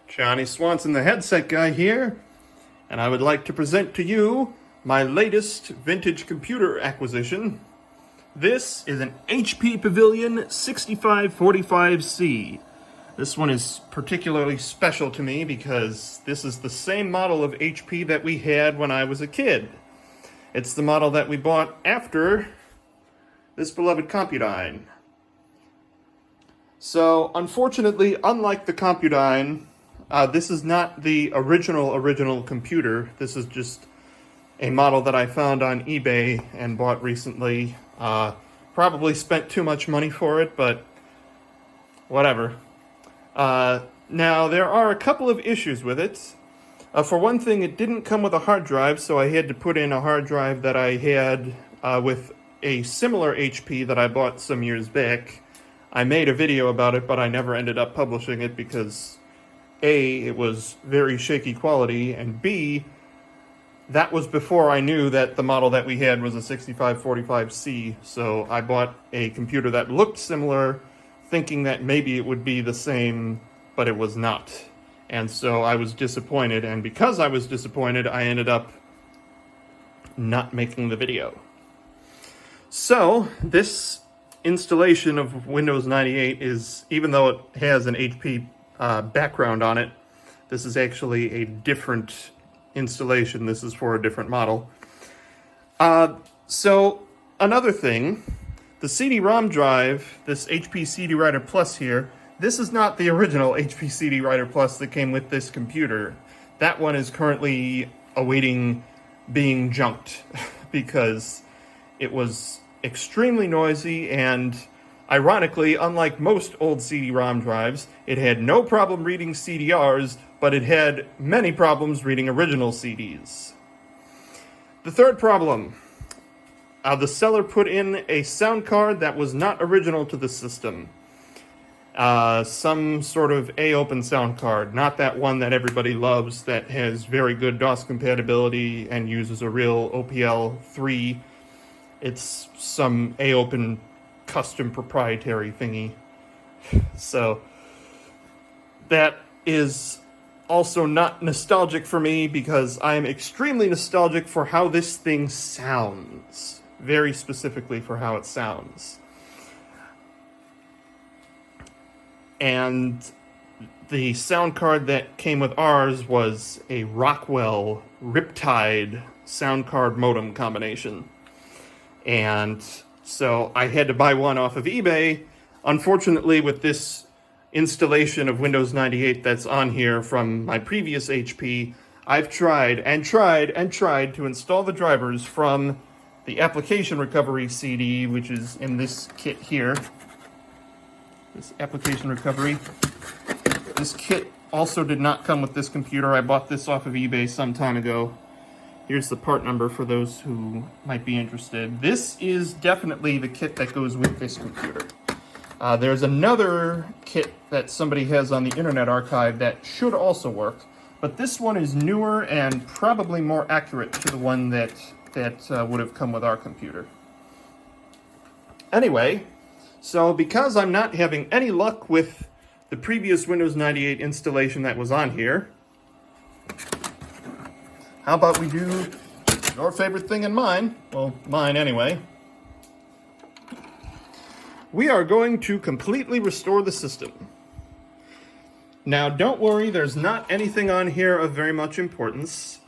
Johnny Swanson, the headset guy here, and I would like to present to you my latest vintage computer acquisition. This is an HP Pavilion 6545C. This one is particularly special to me because this is the same model of HP that we had when I was a kid. It's the model that we bought after this beloved Compudyne. So, unfortunately, unlike the Compudyne, this is not the original computer. This is just a model that I found on eBay and bought recently. Probably spent too much money for it, but whatever. Now, there are a couple of issues with it. For one thing, it didn't come with a hard drive, so I had to put in a hard drive that I had with a similar HP that I bought some years back. I made a video about it, but I never ended up publishing it because A, it was very shaky quality, and B, that was before I knew that the model that we had was a 6545C, so I bought a computer that looked similar, thinking that maybe it would be the same, but it was not. And so I was disappointed, and because I was disappointed, I ended up not making the video. So, this installation of Windows 98 is, even though it has an HP background on it, this is actually a different installation. This is for a different model. So, another thing, the CD-ROM drive, this HP CD Writer Plus here, this is not the original HP CD Writer Plus that came with this computer. That one is currently awaiting being junked because it was extremely noisy and, ironically, unlike most old CD-ROM drives, it had no problem reading CDRs, but it had many problems reading original CDs. The third problem, the seller put in a sound card that was not original to the system. Some sort of A-Open sound card, not that one that everybody loves that has very good DOS compatibility and uses a real OPL 3. It's some A-Open custom proprietary thingy. So, that is also not nostalgic for me because I am extremely nostalgic for how this thing sounds. Very specifically for how it sounds. And the sound card that came with ours was a Rockwell Riptide sound card modem combination. And so I had to buy one off of eBay. Unfortunately, with this installation of Windows 98 that's on here from my previous HP, I've tried and tried and tried to install the drivers from the application recovery CD, which is in this kit here. This application recovery. This kit also did not come with this computer. I bought this off of eBay some time ago. Here's the part number for those who might be interested. This is definitely the kit that goes with this computer. There's another kit that somebody has on the Internet Archive that should also work, but this one is newer and probably more accurate to the one that would have come with our computer. Anyway, so because I'm not having any luck with the previous Windows 98 installation that was on here, how about we do your favorite thing and mine? Well, mine anyway. We are going to completely restore the system. Now, don't worry, there's not anything on here of very much importance.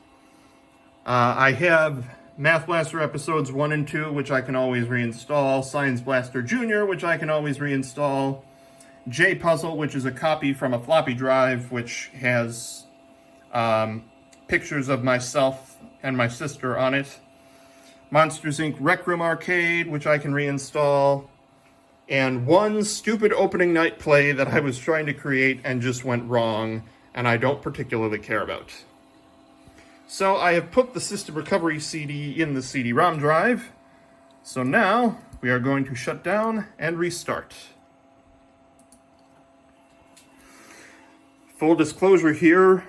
I have Math Blaster episodes 1 and 2, which I can always reinstall. Science Blaster Jr., which I can always reinstall. J-Puzzle, which is a copy from a floppy drive, which has pictures of myself and my sister on it. Monsters, Inc. Rec Room Arcade, which I can reinstall. And one stupid opening night play that I was trying to create and just went wrong, and I don't particularly care about. So I have put the System Recovery CD in the CD-ROM drive. So now we are going to shut down and restart. Full disclosure here,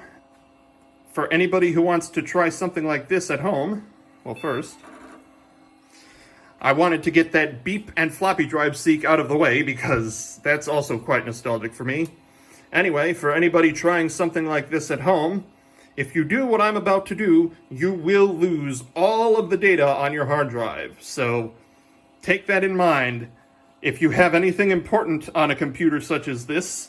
for anybody who wants to try something like this at home, well, first, I wanted to get that beep and floppy drive seek out of the way because that's also quite nostalgic for me. Anyway, for anybody trying something like this at home, if you do what I'm about to do, you will lose all of the data on your hard drive. So take that in mind. If you have anything important on a computer such as this,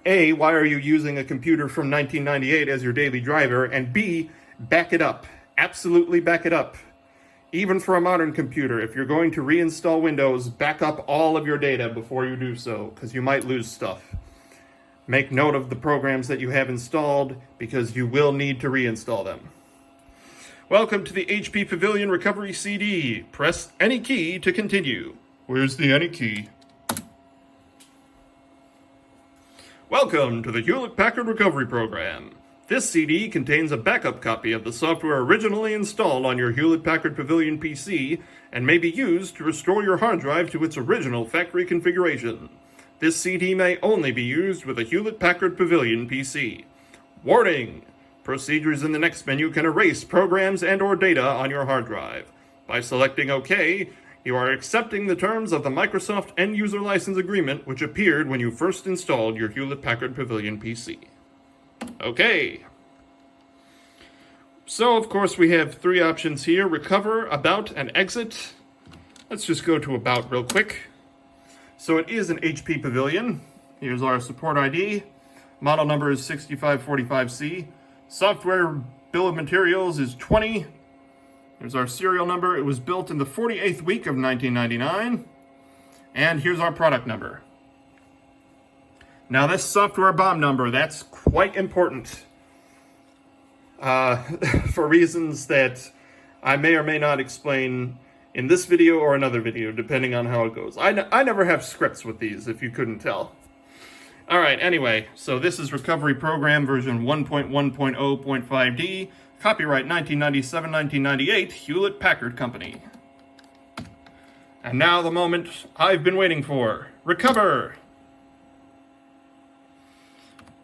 A, why are you using a computer from 1998 as your daily driver? And B, back it up. Absolutely back it up. Even for a modern computer, if you're going to reinstall Windows, back up all of your data before you do so, because you might lose stuff. Make note of the programs that you have installed, because you will need to reinstall them. Welcome to the HP Pavilion Recovery CD. Press any key to continue. Where's the any key? Welcome to the Hewlett-Packard Recovery Program. This CD contains a backup copy of the software originally installed on your Hewlett-Packard Pavilion PC and may be used to restore your hard drive to its original factory configuration. This CD may only be used with a Hewlett-Packard Pavilion PC. Warning! Procedures in the next menu can erase programs and/or data on your hard drive. By selecting OK, you are accepting the terms of the Microsoft End User License Agreement, which appeared when you first installed your Hewlett-Packard Pavilion PC. Okay. So, of course, we have three options here: recover, about, and exit. Let's just go to about real quick. So it is an HP Pavilion. Here's our support ID. Model number is 6545C. Software bill of materials is 20. Here's our serial number. It was built in the 48th week of 1999. And here's our product number. Now this software BOM number, that's quite important. For reasons that I may or may not explain in this video or another video, depending on how it goes. I never have scripts with these, if you couldn't tell. Alright, anyway, so this is Recovery Program version 1.1.0.5D, copyright 1997-1998, Hewlett-Packard Company. And now the moment I've been waiting for. Recover!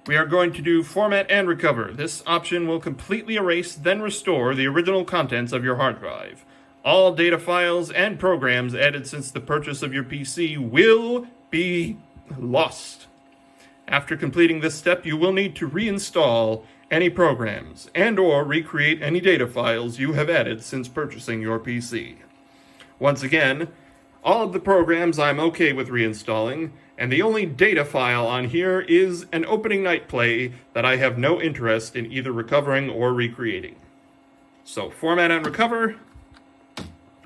We are going to do Format and Recover. This option will completely erase, then restore the original contents of your hard drive. All data files and programs added since the purchase of your PC will be lost. After completing this step, you will need to reinstall any programs and/or recreate any data files you have added since purchasing your PC. Once again, all of the programs I'm okay with reinstalling, and the only data file on here is an opening night play that I have no interest in either recovering or recreating. So, format and recover.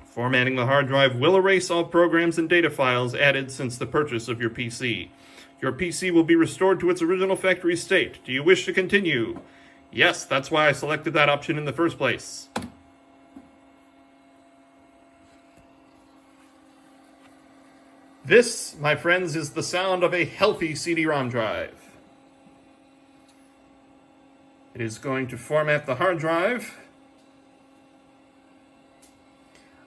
Formatting the hard drive will erase all programs and data files added since the purchase of your PC. Your PC will be restored to its original factory state. Do you wish to continue? Yes, that's why I selected that option in the first place. This, my friends, is the sound of a healthy CD-ROM drive. It is going to format the hard drive.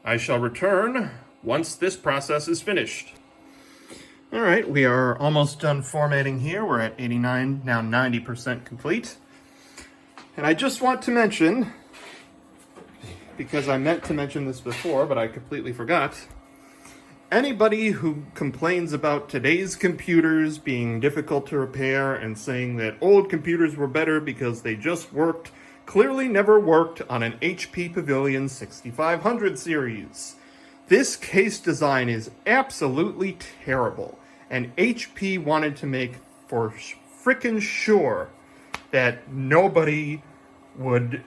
I shall return once this process is finished. All right, we are almost done formatting here. We're at 89, now 90% complete. And I just want to mention, because I meant to mention this before, but I completely forgot, anybody who complains about today's computers being difficult to repair and saying that old computers were better because they just worked, clearly never worked on an HP Pavilion 6500 series. This case design is absolutely terrible, and HP wanted to make for frickin' sure that nobody would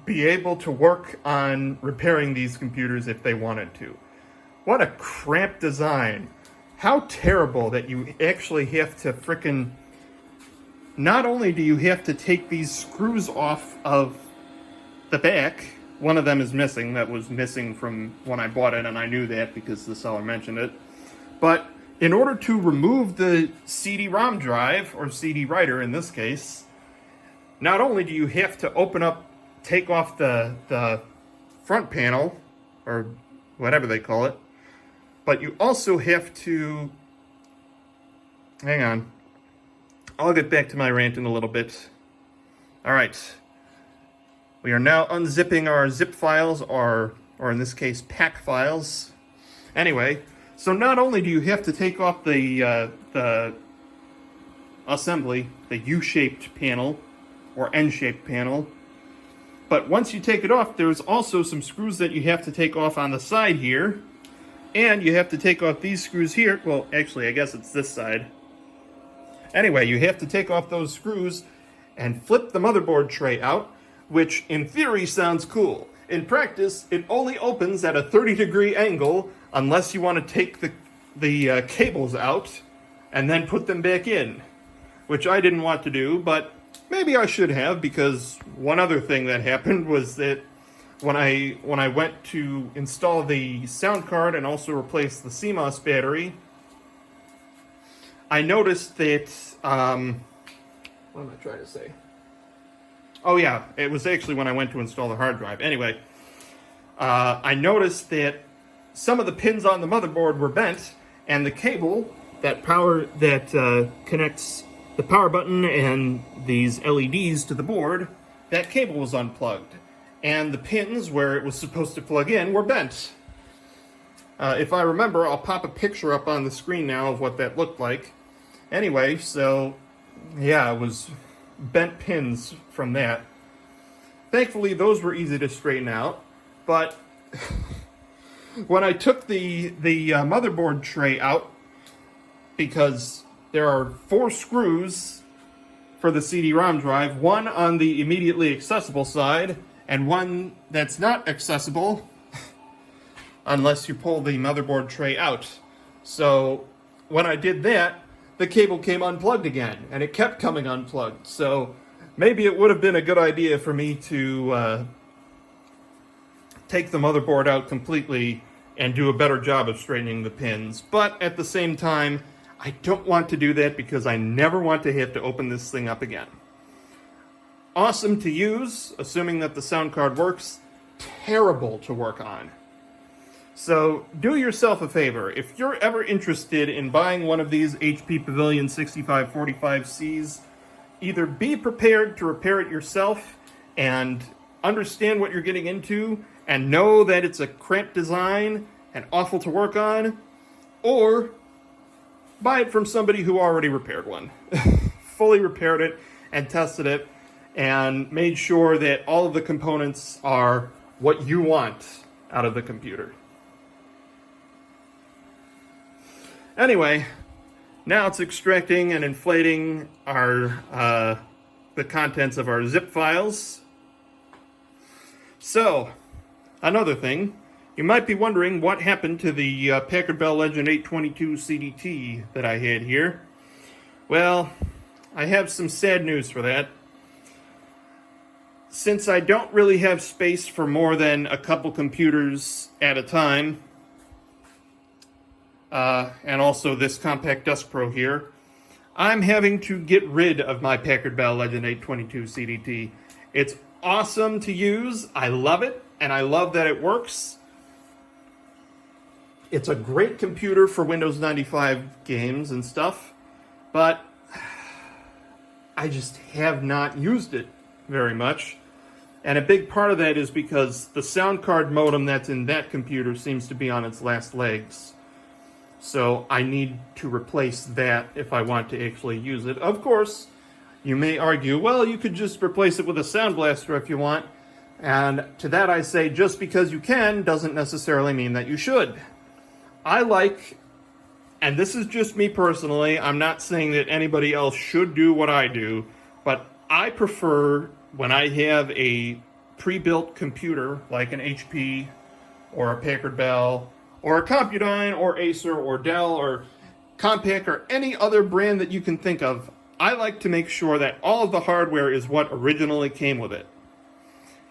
be able to work on repairing these computers if they wanted to. What a cramped design. How terrible that you actually have to frickin'... Not only do you have to take these screws off of the back, one of them is missing, that was missing from when I bought it, and I knew that because the seller mentioned it. But in order to remove the CD-ROM drive, or CD writer in this case, not only do you have to take off the front panel, or whatever they call it, but you also have to... Hang on. I'll get back to my rant in a little bit. Alright. We are now unzipping our zip files, or in this case, pack files. Anyway, so not only do you have to take off the assembly, the U-shaped panel or N-shaped panel. But once you take it off, there's also some screws that you have to take off on the side here. And you have to take off these screws here. Well, actually, I guess it's this side. Anyway, you have to take off those screws and flip the motherboard tray out, which in theory sounds cool. In practice, it only opens at a 30-degree angle unless you want to take the cables out and then put them back in, which I didn't want to do, but maybe I should have, because one other thing that happened was that when I went to install the sound card and also replace the CMOS battery, I noticed that, what am I trying to say? Oh yeah, it was actually when I went to install the hard drive. Anyway, I noticed that some of the pins on the motherboard were bent, and the cable that connects the power button and these LEDs to the board, that cable was unplugged. And the pins where it was supposed to plug in were bent. If I remember, I'll pop a picture up on the screen now of what that looked like. Anyway, so yeah, it was bent pins from that. Thankfully, those were easy to straighten out, but when I took the motherboard tray out, because there are 4 screws for the CD-ROM drive, one on the immediately accessible side, and one that's not accessible unless you pull the motherboard tray out. So when I did that, the cable came unplugged again, and it kept coming unplugged. So maybe it would have been a good idea for me to take the motherboard out completely and do a better job of straightening the pins. But at the same time, I don't want to do that because I never want to have to open this thing up again. Awesome to use, assuming that the sound card works. Terrible to work on. So do yourself a favor. If you're ever interested in buying one of these HP Pavilion 6545Cs, either be prepared to repair it yourself and understand what you're getting into and know that it's a cramped design and awful to work on, or buy it from somebody who already repaired one. Fully repaired it and tested it and made sure that all of the components are what you want out of the computer. Anyway, now it's extracting and inflating our the contents of our zip files. So, another thing, you might be wondering what happened to the Packard Bell Legend 822 CDT that I had here. Well, I have some sad news for that. Since I don't really have space for more than a couple computers at a time, and also this Compact Desk Pro here, I'm having to get rid of my Packard Bell Legend 822 CDT. It's awesome to use, I love it, and I love that it works. It's a great computer for Windows 95 games and stuff, but I just have not used it very much. And a big part of that is because the sound card modem that's in that computer seems to be on its last legs. So I need to replace that if I want to actually use it. Of course, you may argue, well, you could just replace it with a Sound Blaster if you want. And to that I say, just because you can doesn't necessarily mean that you should. I like, and this is just me personally, I'm not saying that anybody else should do what I do, but I prefer when I have a pre-built computer like an HP or a Packard Bell or a Compudyne or Acer or Dell or Compaq or any other brand that you can think of, I like to make sure that all of the hardware is what originally came with it.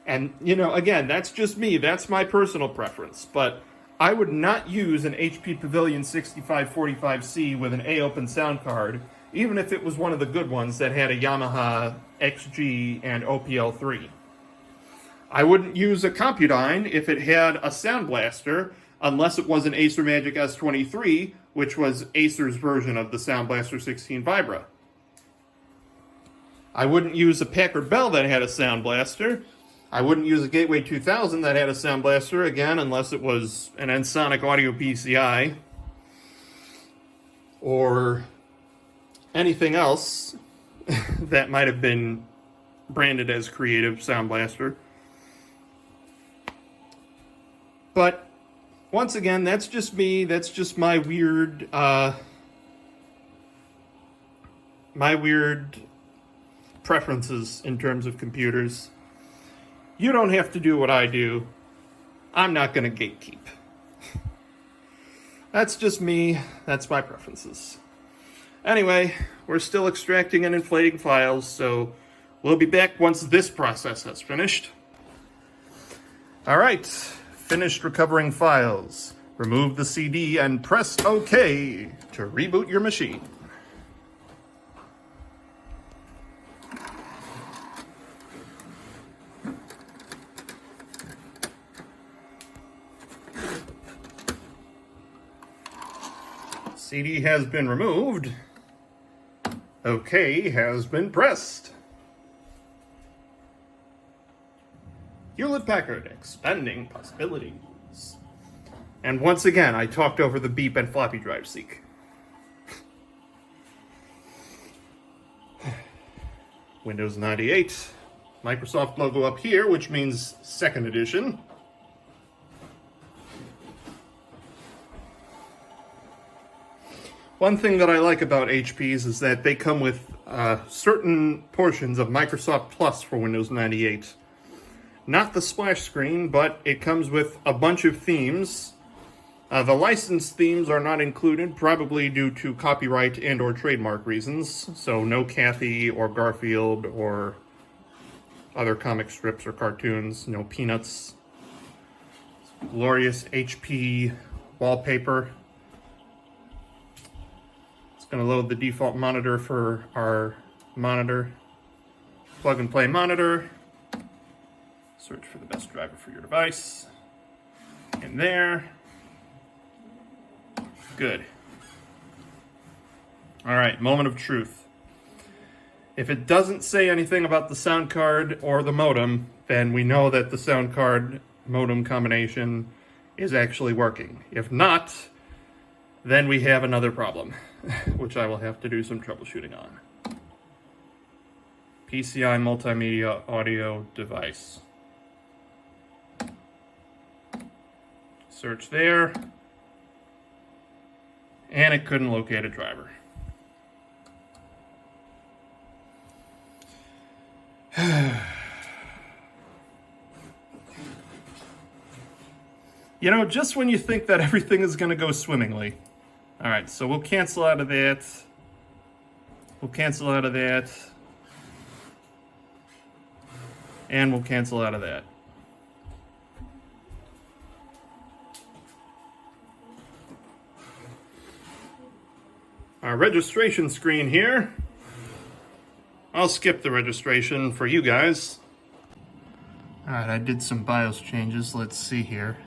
And, you know, again, that's just me, that's my personal preference, but I would not use an HP Pavilion 6545C with an A-Open sound card, even if it was one of the good ones that had a Yamaha XG and OPL3. I wouldn't use a Compudyne if it had a Sound Blaster, unless it was an Acer Magic S23, which was Acer's version of the Sound Blaster 16 Vibra. I wouldn't use a Packard Bell that had a Sound Blaster. I wouldn't use a Gateway 2000 that had a Sound Blaster, again, unless it was an Ensoniq Audio PCI. Or anything else that might have been branded as Creative Sound Blaster. But once again, that's just me. That's just my weird preferences in terms of computers. You don't have to do what I do. I'm not going to gatekeep. That's just me. That's my preferences. Anyway, we're still extracting and inflating files, so we'll be back once this process has finished. All right, finished recovering files. Remove the CD and press OK to reboot your machine. CD has been removed. OK has been pressed. Hewlett-Packard, expanding possibilities. And once again, I talked over the beep and floppy drive seek. Windows 98. Microsoft logo up here, which means second edition. One thing that I like about HPs is that they come with certain portions of Microsoft Plus for Windows 98. Not the splash screen, but it comes with a bunch of themes. The licensed themes are not included, probably due to copyright and or trademark reasons. So no Kathy or Garfield or other comic strips or cartoons, no Peanuts. Glorious HP wallpaper. Going to load the default monitor for our monitor. Plug and play monitor. Search for the best driver for your device. In there. Good. All right, moment of truth. If it doesn't say anything about the sound card or the modem, then we know that the sound card modem combination is actually working. If not, then we have another problem, which I will have to do some troubleshooting on. PCI multimedia audio device. Search there, and it couldn't locate a driver. You know, just when you think that everything is going to go swimmingly. All right, so we'll cancel out of that. We'll cancel out of that. And we'll cancel out of that. Our registration screen here. I'll skip the registration for you guys. All right, I did some BIOS changes. Let's see here.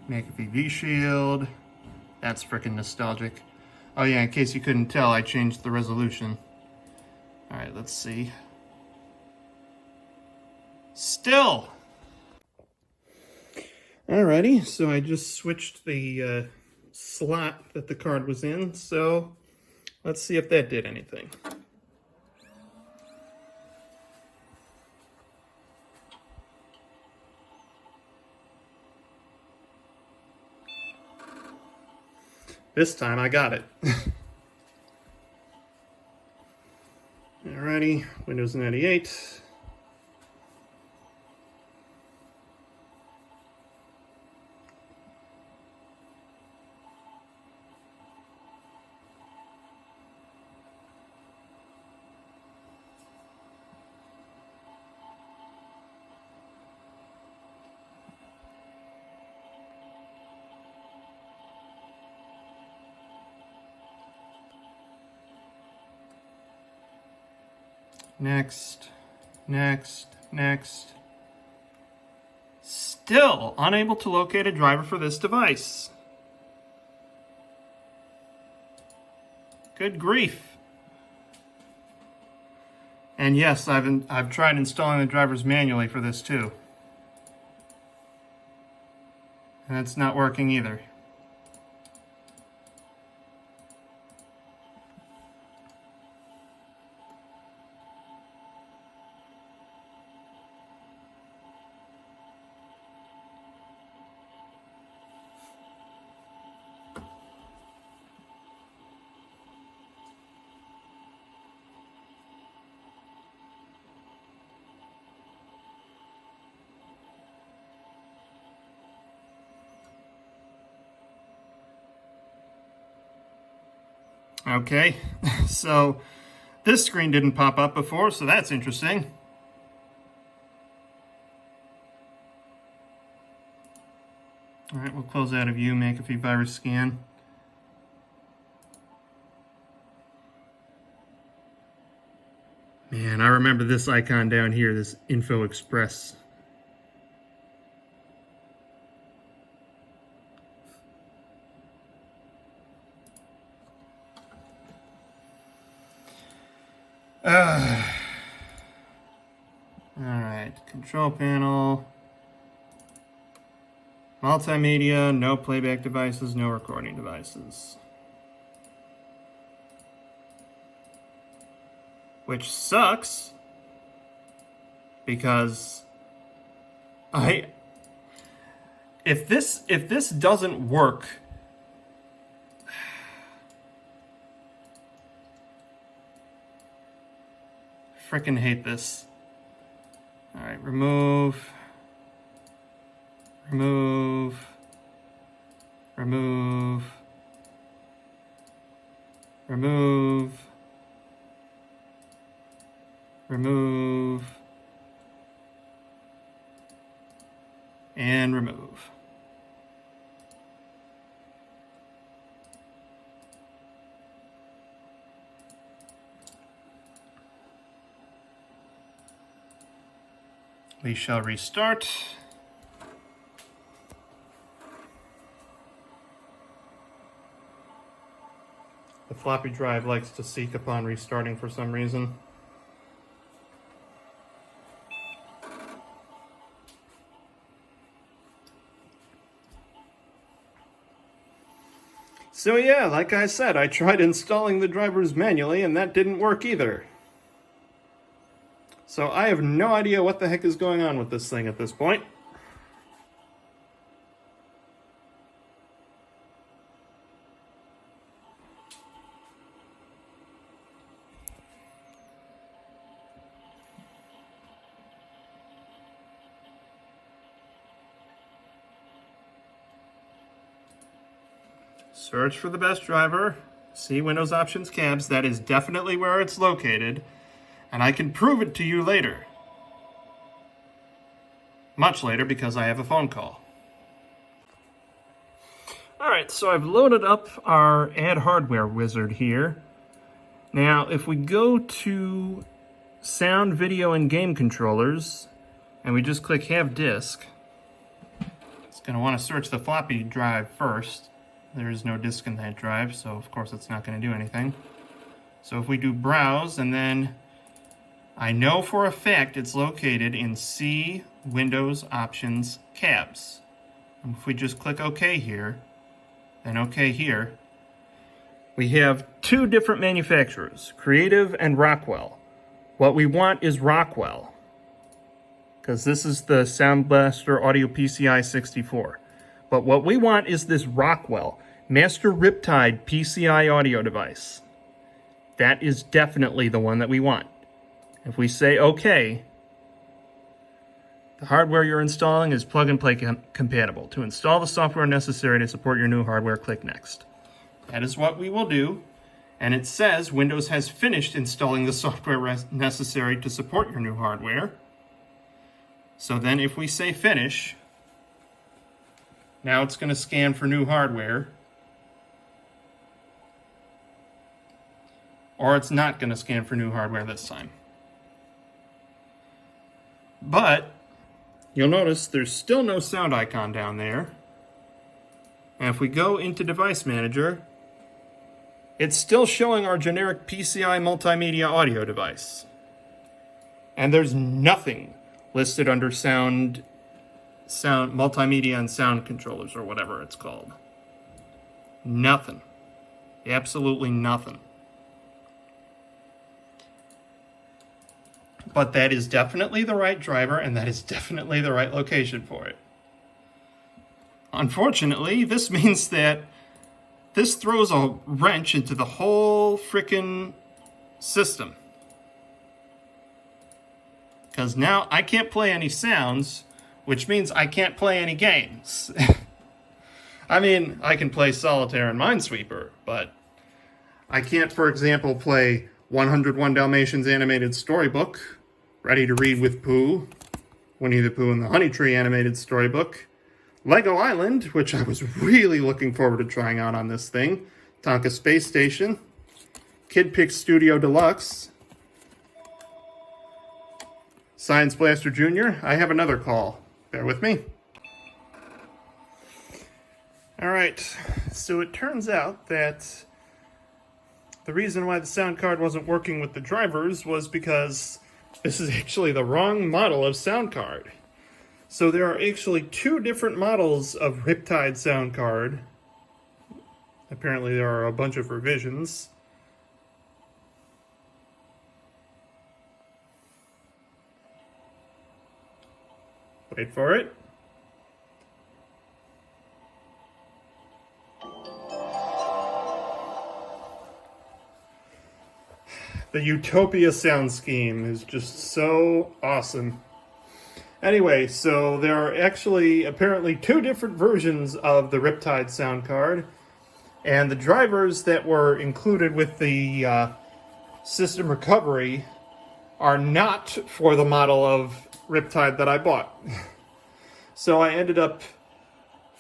McAfee V-Shield. That's freaking nostalgic. Oh yeah, in case you couldn't tell, I changed the resolution. All right, let's see. Still. Alrighty, so I just switched the slot that the card was in, so let's see if that did anything. This time I got it. Alrighty, Windows 98. Next, next, next. Still unable to locate a driver for this device. Good grief. And yes, I've tried installing the drivers manually for this too. And it's not working either. Okay, so this screen didn't pop up before, so that's interesting. All right, we'll close out of view, McAfee virus scan. Man, I remember this icon down here, this Info Express. All right, control panel, multimedia, no playback devices, no recording devices. Which sucks, because if this doesn't work, frickin' hate this. All right, remove, remove, remove, remove, remove, and remove. We shall restart. The floppy drive likes to seek upon restarting for some reason. So yeah, like I said, I tried installing the drivers manually and that didn't work either. So I have no idea what the heck is going on with this thing at this point. Search for the best driver, see Windows Options Cabs, that is definitely where it's located, and I can prove it to you later. Much later, because I have a phone call. Alright, so I've loaded up our Add Hardware wizard here. Now, if we go to Sound, Video, and Game Controllers, and we just click Have Disk, it's going to want to search the floppy drive first. There is no disk in that drive, so of course it's not going to do anything. So if we do Browse, and then I know for a fact it's located in C, Windows Options Cabs. And if we just click OK here, then OK here, we have two different manufacturers, Creative and Rockwell. What we want is Rockwell, because this is the Sound Blaster Audio PCI 64. But what we want is this Rockwell Master Riptide PCI audio device. That is definitely the one that we want. If we say OK, the hardware you're installing is plug-and-play compatible. To install the software necessary to support your new hardware, click Next. That is what we will do. And it says Windows has finished installing the software necessary to support your new hardware. So then if we say Finish, now it's going to scan for new hardware. Or it's not going to scan for new hardware this time. But you'll notice there's still no sound icon down there. And if we go into Device Manager, it's still showing our generic PCI multimedia audio device. And there's nothing listed under sound multimedia and sound controllers, or whatever it's called. Nothing. Absolutely nothing. But that is definitely the right driver, and that is definitely the right location for it. Unfortunately, this means that this throws a wrench into the whole frickin' system. Because now I can't play any sounds, which means I can't play any games. I mean, I can play Solitaire and Minesweeper, but I can't, for example, play 101 Dalmatians animated storybook, Ready to Read with Pooh, Winnie the Pooh and the Honey Tree animated storybook, Lego Island, which I was really looking forward to trying out on this thing, Tonka Space Station, Kid Pix Studio Deluxe, Science Blaster Jr. I have another call. Bear with me. Alright, so it turns out that the reason why the sound card wasn't working with the drivers was because this is actually the wrong model of sound card. So there are actually two different models of Riptide sound card. Apparently there are a bunch of revisions. Wait for it. The Utopia sound scheme is just so awesome. Anyway, so there are actually apparently two different versions of the Riptide sound card, and the drivers that were included with the system recovery are not for the model of Riptide that I bought. So I ended up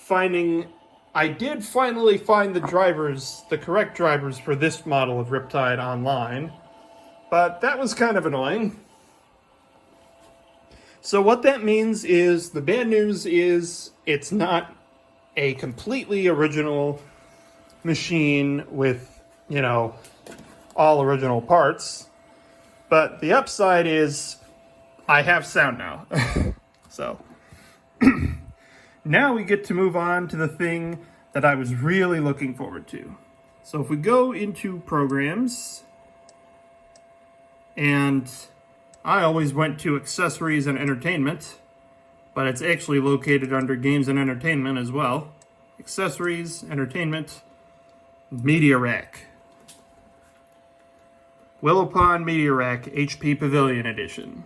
I did finally find the correct drivers for this model of Riptide online, but that was kind of annoying. So what that means is, the bad news is, it's not a completely original machine with, all original parts. But the upside is, I have sound now. So, now we get to move on to the thing that I was really looking forward to. So if we go into Programs, and I always went to Accessories and Entertainment, but it's actually located under Games and Entertainment as well. Accessories, Entertainment, Media Rack. Willow Pond Media Rack HP Pavilion Edition.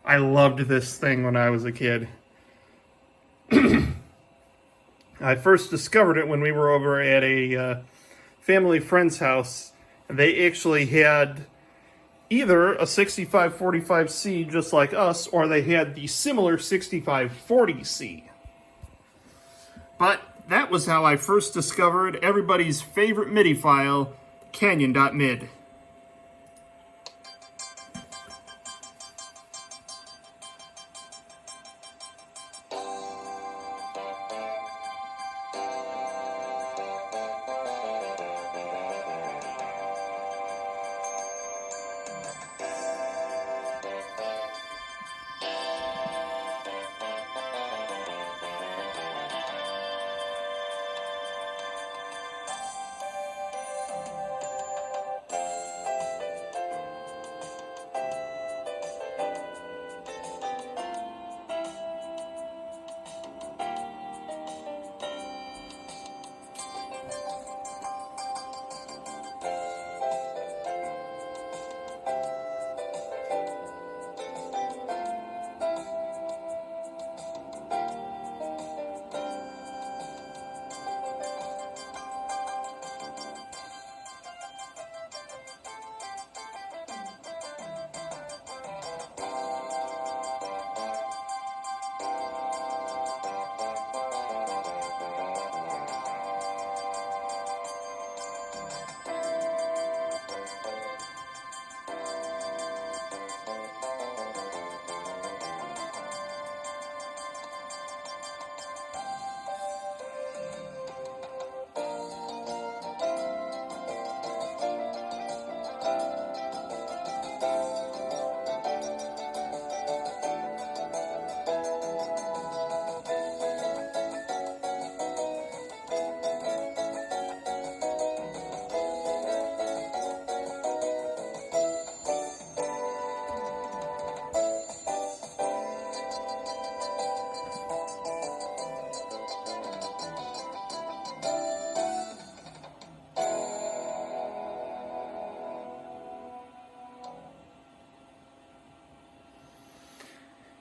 I loved this thing when I was a kid. I first discovered it when we were over at a family friend's house. They actually had either a 6545C just like us, or they had the similar 6540C. But that was how I first discovered everybody's favorite MIDI file, Canyon.mid.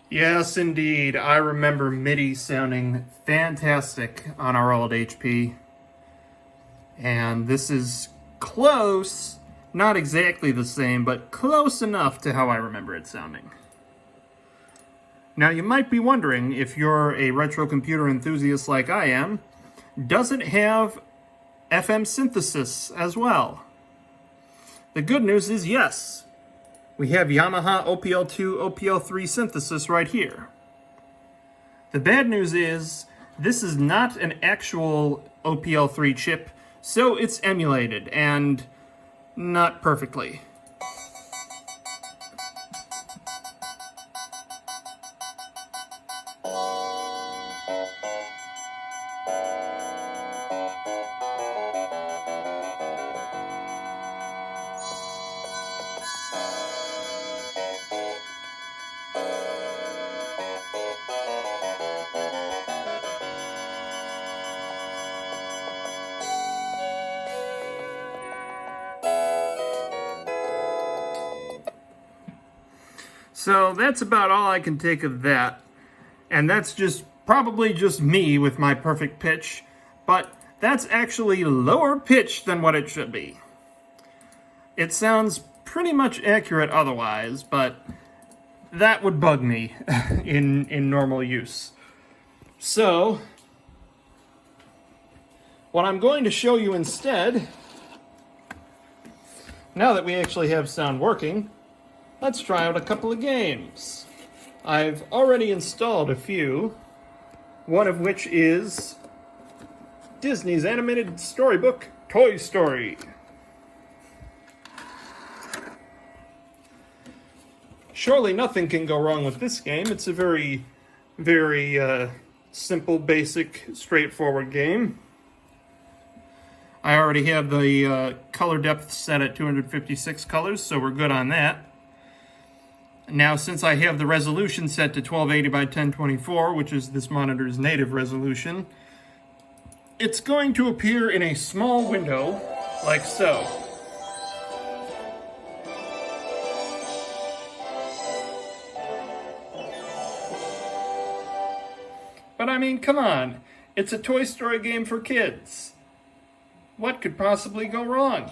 Yes, indeed. I remember MIDI sounding fantastic on our old HP. And this is close, not exactly the same, but close enough to how I remember it sounding. Now, you might be wondering, if you're a retro computer enthusiast like I am, does it have FM synthesis as well? The good news is yes. We have Yamaha OPL2, OPL3 synthesis right here. The bad news is this is not an actual OPL3 chip, so it's emulated, and not perfectly. So that's about all I can take of that. And that's probably just me with my perfect pitch, but that's actually lower pitched than what it should be. It sounds pretty much accurate otherwise, but that would bug me in normal use. So, what I'm going to show you instead, now that we actually have sound working, let's try out a couple of games. I've already installed a few, one of which is Disney's animated storybook, Toy Story. Surely nothing can go wrong with this game. It's a very, very simple, basic, straightforward game. I already have the color depth set at 256 colors, so we're good on that. Now, since I have the resolution set to 1280 by 1024, which is this monitor's native resolution, it's going to appear in a small window, like so. But I mean, come on, it's a Toy Story game for kids. What could possibly go wrong?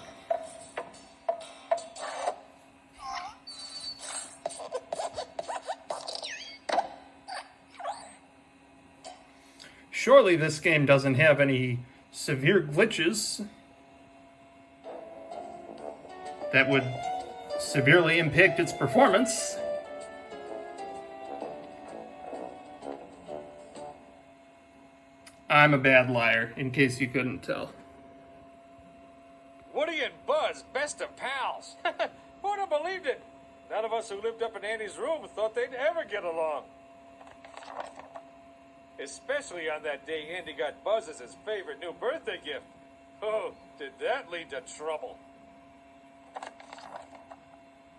Surely this game doesn't have any severe glitches that would severely impact its performance. I'm a bad liar, in case you couldn't tell. Woody and Buzz, best of pals. Who'd have believed it? None of us who lived up in Andy's room thought they'd ever get along. Especially on that day Andy got Buzz as his favorite new birthday gift. Oh, did that lead to trouble?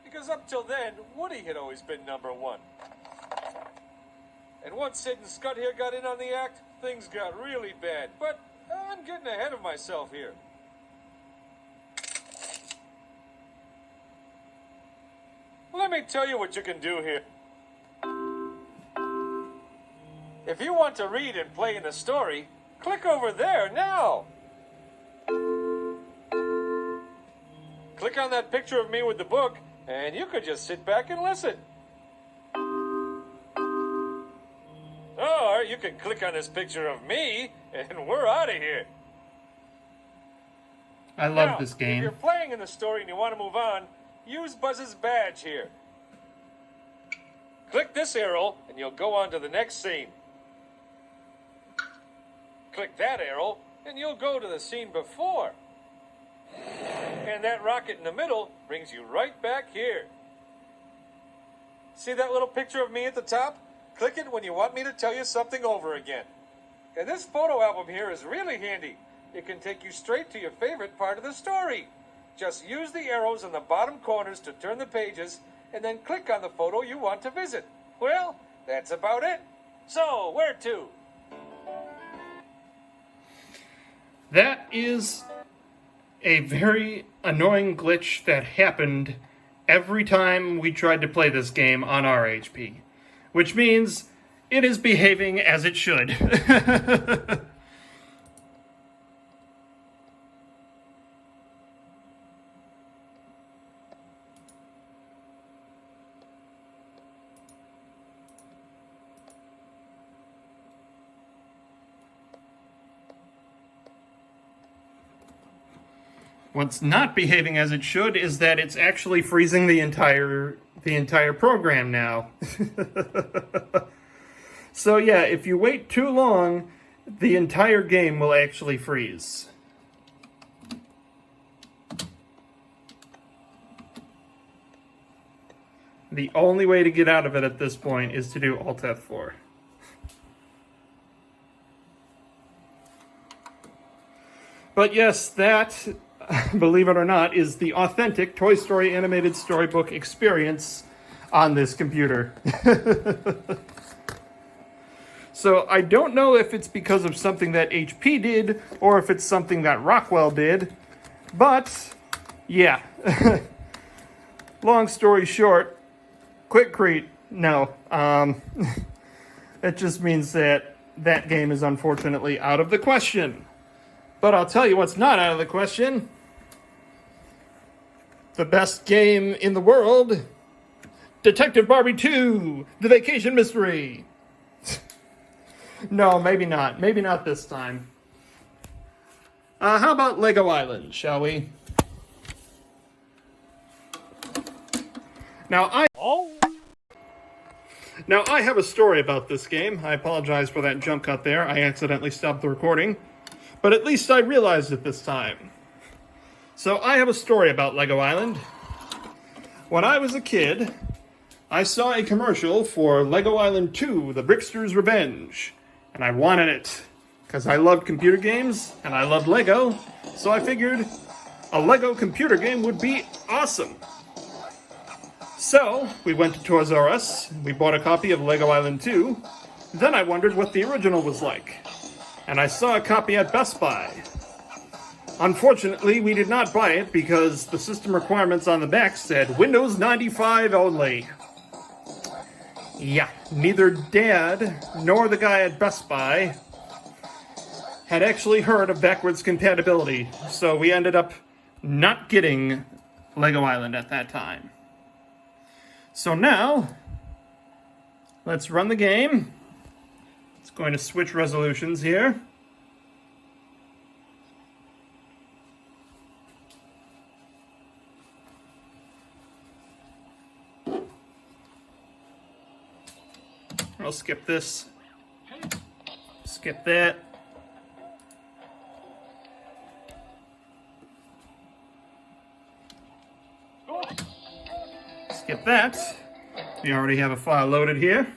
Because up till then, Woody had always been number one. And once Sid and Scud here got in on the act, things got really bad. But I'm getting ahead of myself here. Let me tell you what you can do here. If you want to read and play in a story, click over there now. Click on that picture of me with the book, and you could just sit back and listen. Or you can click on this picture of me, and we're out of here. I love this game. If you're playing in the story and you want to move on, use Buzz's badge here. Click this arrow, and you'll go on to the next scene. Click that arrow, and you'll go to the scene before. And that rocket in the middle brings you right back here. See that little picture of me at the top? Click it when you want me to tell you something over again. And this photo album here is really handy. It can take you straight to your favorite part of the story. Just use the arrows in the bottom corners to turn the pages, and then click on the photo you want to visit. Well, that's about it. So, where to? That is a very annoying glitch that happened every time we tried to play this game on our HP. which means it is behaving as it should. What's not behaving as it should is that it's actually freezing the entire program now. So yeah, if you wait too long, the entire game will actually freeze. The only way to get out of it at this point is to do Alt F4. But yes, that, believe it or not, is the authentic Toy Story animated storybook experience on this computer. So I don't know if it's because of something that HP did or if it's something that Rockwell did, but yeah. Long story short, Quikrete, no. It just means that that game is unfortunately out of the question. But I'll tell you what's not out of the question. The best game in the world, Detective Barbie 2, The Vacation Mystery. No, maybe not. Maybe not this time. How about Lego Island, shall we? Now I have a story about this game. I apologize for that jump cut there. I accidentally stopped the recording. But at least I realized it this time. So I have a story about Lego Island. When I was a kid, I saw a commercial for Lego Island 2, The Brickster's Revenge. And I wanted it, because I loved computer games, and I loved Lego, so I figured a Lego computer game would be awesome. So, we went to Toys R Us, we bought a copy of Lego Island 2, then I wondered what the original was like. And I saw a copy at Best Buy. Unfortunately, we did not buy it because the system requirements on the back said Windows 95 only. Yeah, neither Dad nor the guy at Best Buy had actually heard of backwards compatibility, so we ended up not getting Lego Island at that time. So now, let's run the game. It's going to switch resolutions here. I'll skip this. Skip that. Skip that. We already have a file loaded here.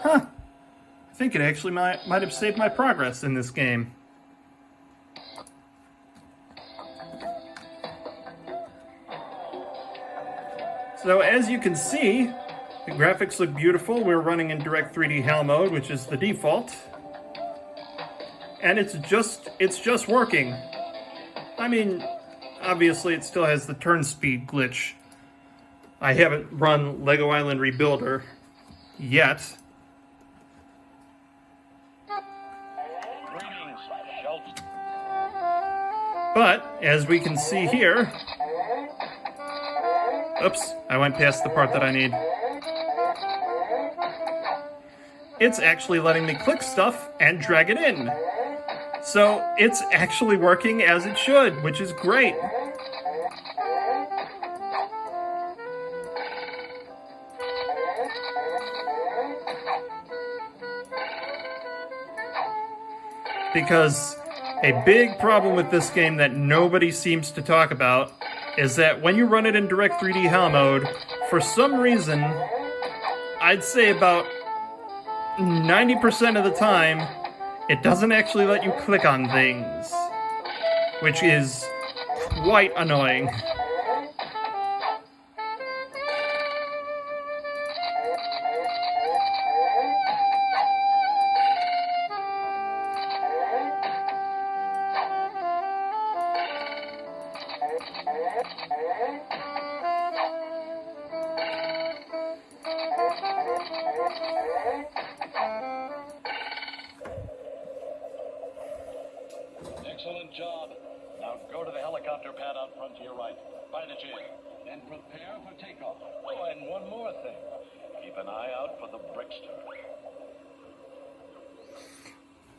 Huh. I think it actually might have saved my progress in this game. So as you can see, the graphics look beautiful. We're running in Direct 3D HAL mode, which is the default. And it's just working. I mean, obviously it still has the turn speed glitch. I haven't run Lego Island Rebuilder yet. But, as we can see here, oops, I went past the part that I need. It's actually letting me click stuff and drag it in. So it's actually working as it should, which is great. Because a big problem with this game that nobody seems to talk about is that when you run it in Direct 3D HAL mode, for some reason, I'd say about 90% of the time, it doesn't actually let you click on things, which is quite annoying. Excellent job. Now go to the helicopter pad out front to your right, by the gym, and prepare for takeoff. Oh, and one more thing. Keep an eye out for the Brickster.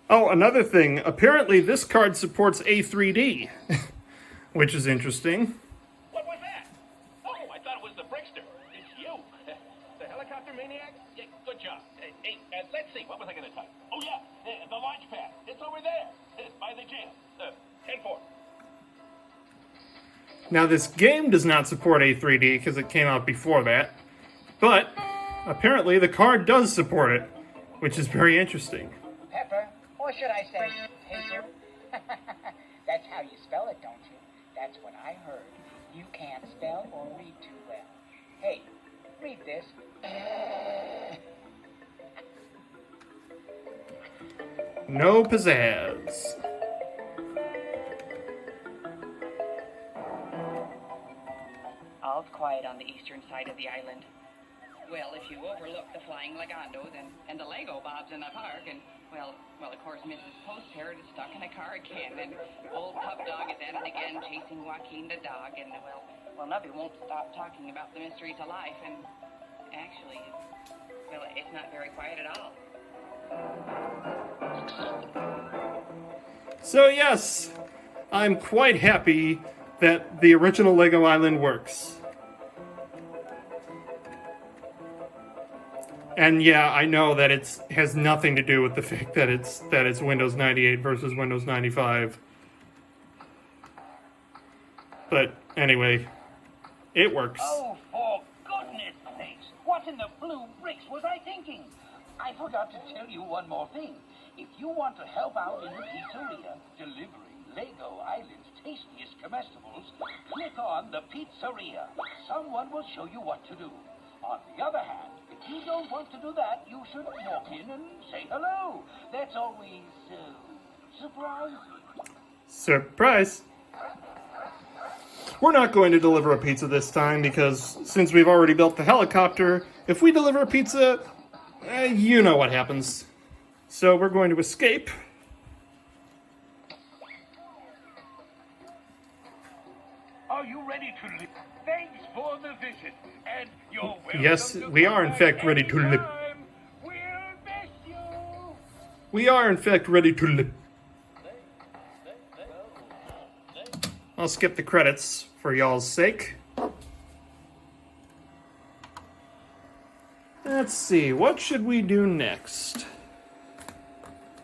Oh, another thing. Apparently this card supports A3D, which is interesting. What was that? Oh, I thought it was the Brickster. It's you. The helicopter maniac? Yeah, good job. Hey, let's see. What was I going to type? Oh, yeah, the launch pad. It's over there, by the gym. 10-4. Now this game does not support A3D because it came out before that, but apparently the card does support it, which is very interesting. Pepper, or should I say, Paper? That's how you spell it, don't you? That's what I heard. You can't spell or read too well. Hey, read this. No pizzazz. All's quiet on the eastern side of the island. Well, if you overlook the flying legandos and the Lego bobs in the park, and, well, of course, Mrs. Postparrot is stuck in a car again, and old Pup Dog is at it again chasing Joaquin the dog, and, well, Nubby won't stop talking about the mysteries of life, and actually, well, it's not very quiet at all. So yes, I'm quite happy that the original Lego Island works. And yeah, I know that it has nothing to do with the fact that it's Windows 98 versus Windows 95. But anyway, it works. Oh, for goodness sakes! What in the blue bricks was I thinking? I forgot to tell you one more thing. If you want to help out in the pizzeria, delivering Lego Island's tastiest comestibles, click on the pizzeria. Someone will show you what to do. On the other hand, if you don't want to do that, you should walk in and say hello. That's always surprising. Surprise! We're not going to deliver a pizza this time because since we've already built the helicopter, if we deliver a pizza, you know what happens. So we're going to escape. Are you ready to leave? Thanks for the visit. And you're welcome. Yes, we are in fact ready to live. We'll miss you. We are in fact ready to live. I'll skip the credits for y'all's sake. Let's see, what should we do next?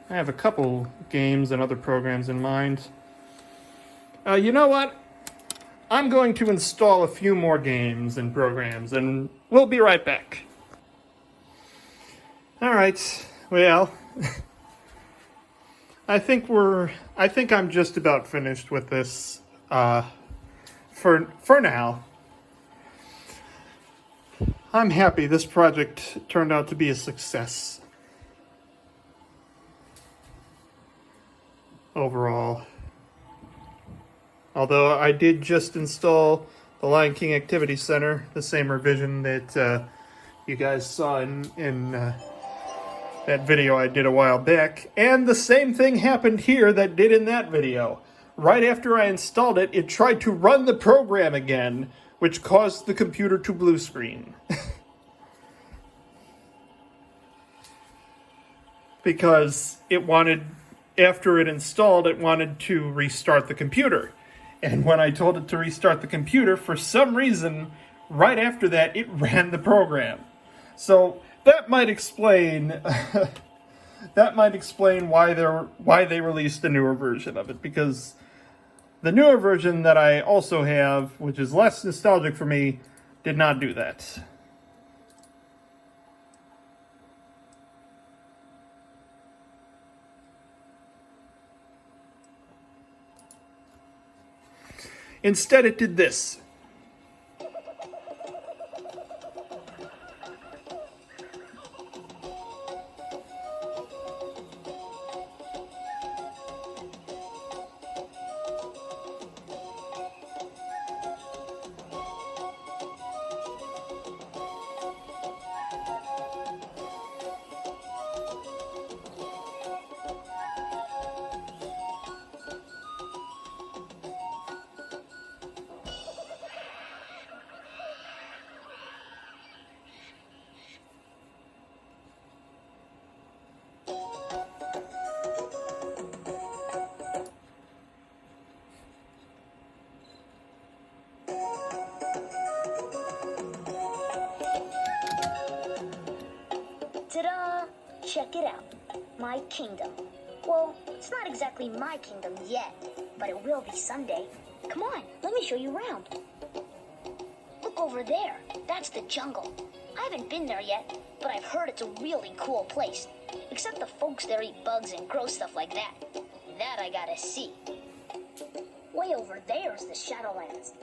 I have a couple games and other programs in mind. You know what? I'm going to install a few more games and programs, and we'll be right back. Alright, well, I think I'm just about finished with this, for now. I'm happy this project turned out to be a success. Overall. Although I did just install the Lion King Activity Center, the same revision that you guys saw in that video I did a while back. And the same thing happened here that did in that video. Right after I installed it, it tried to run the program again, which caused the computer to blue screen. Because it wanted, after it installed, it wanted to restart the computer. And when I told it to restart the computer, for some reason, right after that, it ran the program. So that might explain why they released a newer version of it, because the newer version that I also have, which is less nostalgic for me, did not do that. Instead, it did this. my kingdom. Well, it's not exactly my kingdom yet, but it will be someday. Come on, let me show you around. Look over there. That's the jungle. I haven't been there yet, but I've heard it's a really cool place. Except the folks there eat bugs and gross stuff like that. That I gotta see. Way over there's the Shadowlands.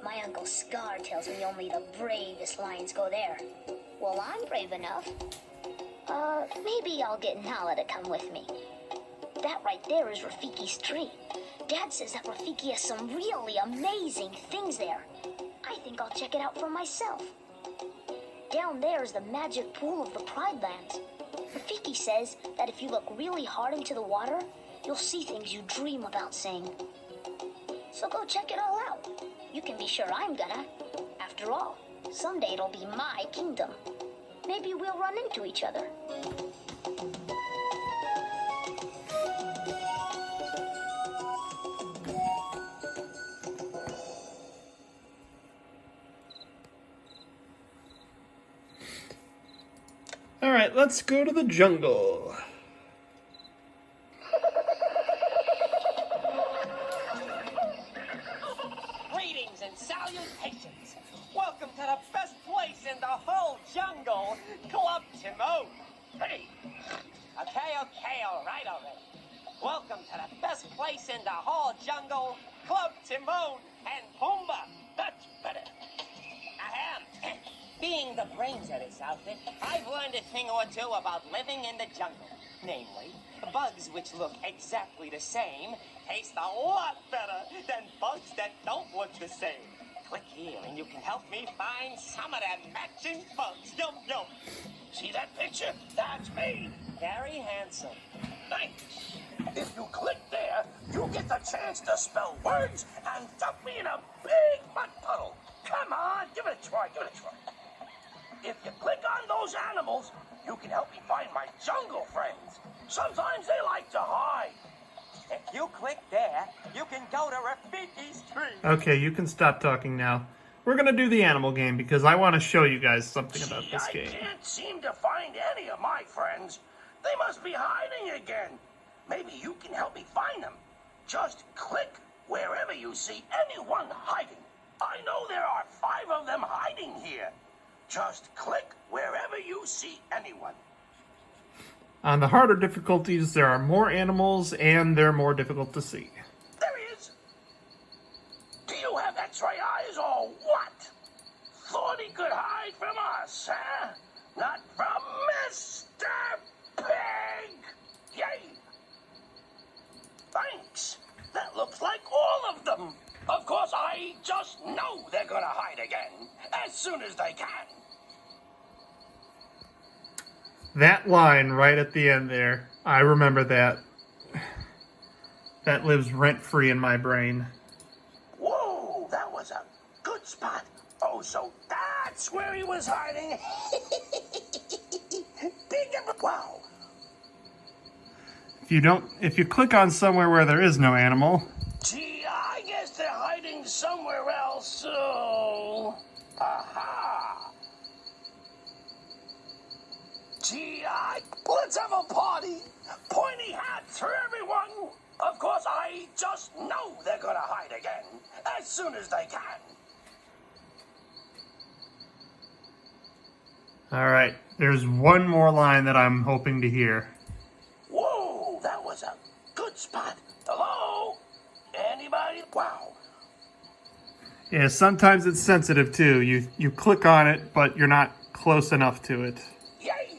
My Uncle Scar tells me only the bravest lions go there. Well, I'm brave enough. Maybe I'll get Nala to come with me. That right there is Rafiki's tree. Dad says that Rafiki has some really amazing things there. I think I'll check it out for myself. Down there is the magic pool of the Pride Lands. Rafiki says that if you look really hard into the water, you'll see things you dream about seeing. So go check it all out. You can be sure I'm gonna. After all, someday it'll be my kingdom. Maybe we'll run into each other. All right, let's go to the jungle. Greetings and salutations. Welcome to the best place in the whole jungle, Club Timon. Hey. Okay, all right already. Welcome to the best place in the whole jungle, Club Timon and Pumbaa. That's better. Ahem. Being the brains of this outfit, I've learned a thing or two about living in the jungle. Namely, bugs which look exactly the same taste a lot better than bugs that don't look the same. Click here and you can help me find some of them matching bugs. Yum, yum. See that picture? That's me. Very handsome. Thanks. If you click there, you get the chance to spell words and dump me in a big mud puddle. Come on, give it a try, If you click on those animals, you can help me find my jungle friends. Sometimes they like to hide. If you click there, you can go to Rafiki's tree. Okay, you can stop talking now. We're gonna do the animal game because I want to show you guys something about this I game. can't seem to find any of my friends. They must be hiding again. Maybe you can help me find them. Just click wherever you see anyone hiding. I know there are 5 of them hiding here. Just click wherever you see anyone. On the harder difficulties, there are more animals and they're more difficult to see. There he is. Do you have X-ray eyes or what? Thought he could hide from us, huh? Not from Mr. Pig! Yay! Thanks. That looks like all of them. Of course, I just know they're gonna hide again, as soon as they can. That line right at the end there, I remember that. That lives rent-free in my brain. Whoa, that was a good spot. Oh, so that's where he was hiding. Wow. If you click on somewhere where there is no animal, Gee, I guess they're hiding somewhere else, so... Aha! Gee, let's have a party! Pointy hats for everyone! Of course, I just know they're gonna hide again, as soon as they can. alright, there's one more line that I'm hoping to hear. Whoa, that was a good spot. Hello? Anybody? Wow. Yeah, sometimes it's sensitive too. You click on it, but you're not close enough to it. Yay!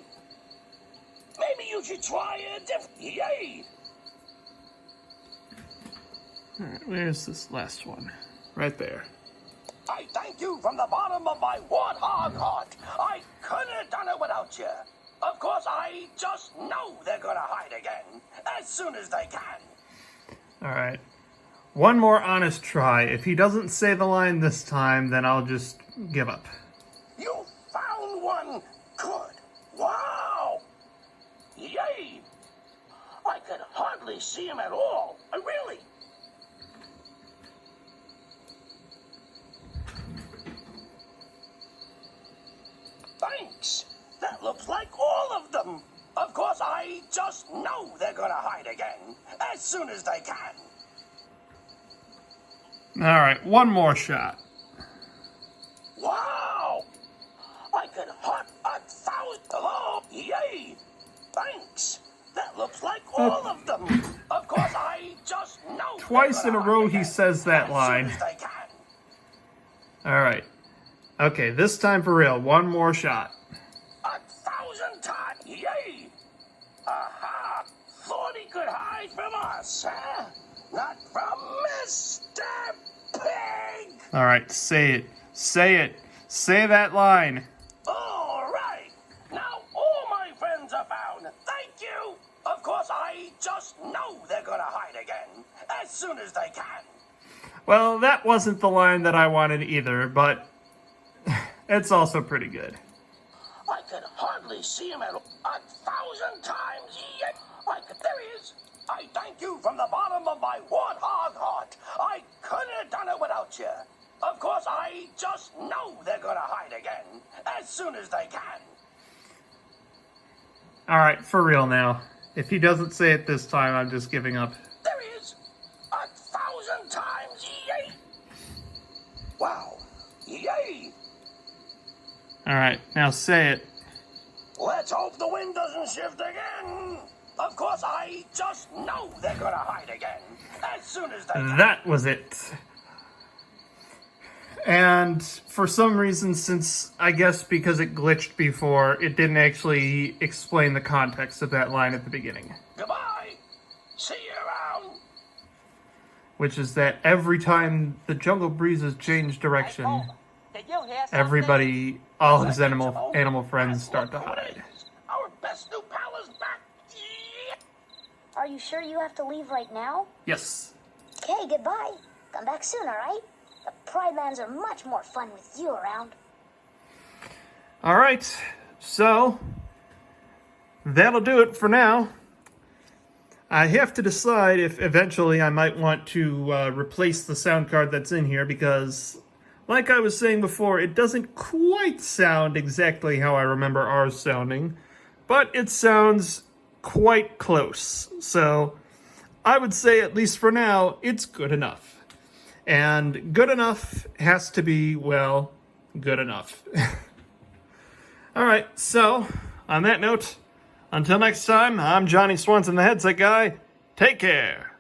Maybe you should try a different... Yay! Alright, where's this last one? Right there. I thank you from the bottom of my warthog heart. I couldn't have done it without you. Of course, I just know they're gonna hide again, as soon as they can. Alright. One more honest try. If he doesn't say the line this time, then I'll just give up. You found one. Good. Wow. Yay. I could hardly see him at all. Really. Thanks. That looks like all of them. Of course, I just know they're gonna hide again as soon as they can. All right, one more shot. Wow! I can hunt 1,000. Hello? Yay! Thanks. That looks like all of them. Of course, I just know. Twice in a row he says that line. As soon as they can. All right. Okay, this time for real. One more shot. 1,000 times. Yay! Aha! Thought he could hide from us, huh? Not from Mr. Pig! All right, say it. Say it. Say that line. All right. Now all my friends are found. Thank you. Of course, I just know they're gonna hide again as soon as they can. Well, that wasn't the line that I wanted either, but it's also pretty good. I could hardly see him at 1,000 times yet. There he is. I thank you from the bottom of my warthog heart. I couldn't have done it without you. Of course, I just know they're gonna hide again as soon as they can. All right, for real now. If he doesn't say it this time, I'm just giving up. There he is. 1,000 times yay. Wow. Yay. All right, now say it. Let's hope the wind doesn't shift again. Of course, I just know they're gonna hide again as soon as they can. That was it. And for some reason, since I guess because it glitched before, it didn't actually explain the context of that line at the beginning. Goodbye. See you around. Which is that every time the jungle breezes change direction, Did you hear something? everybody, all his animal friends start to hide. Our best new pal is back. Yeah. Are you sure you have to leave right now? Yes. Okay, goodbye. Come back soon, all right? The Pride Lands are much more fun with you around. All right, so that'll do it for now. I have to decide if eventually I might want to replace the sound card that's in here because, like I was saying before, it doesn't quite sound exactly how I remember ours sounding, but it sounds quite close. So I would say, at least for now, it's good enough. And good enough has to be, well, good enough. All right, so on that note, until next time, I'm Johnny Swanson, the headset guy. Take care.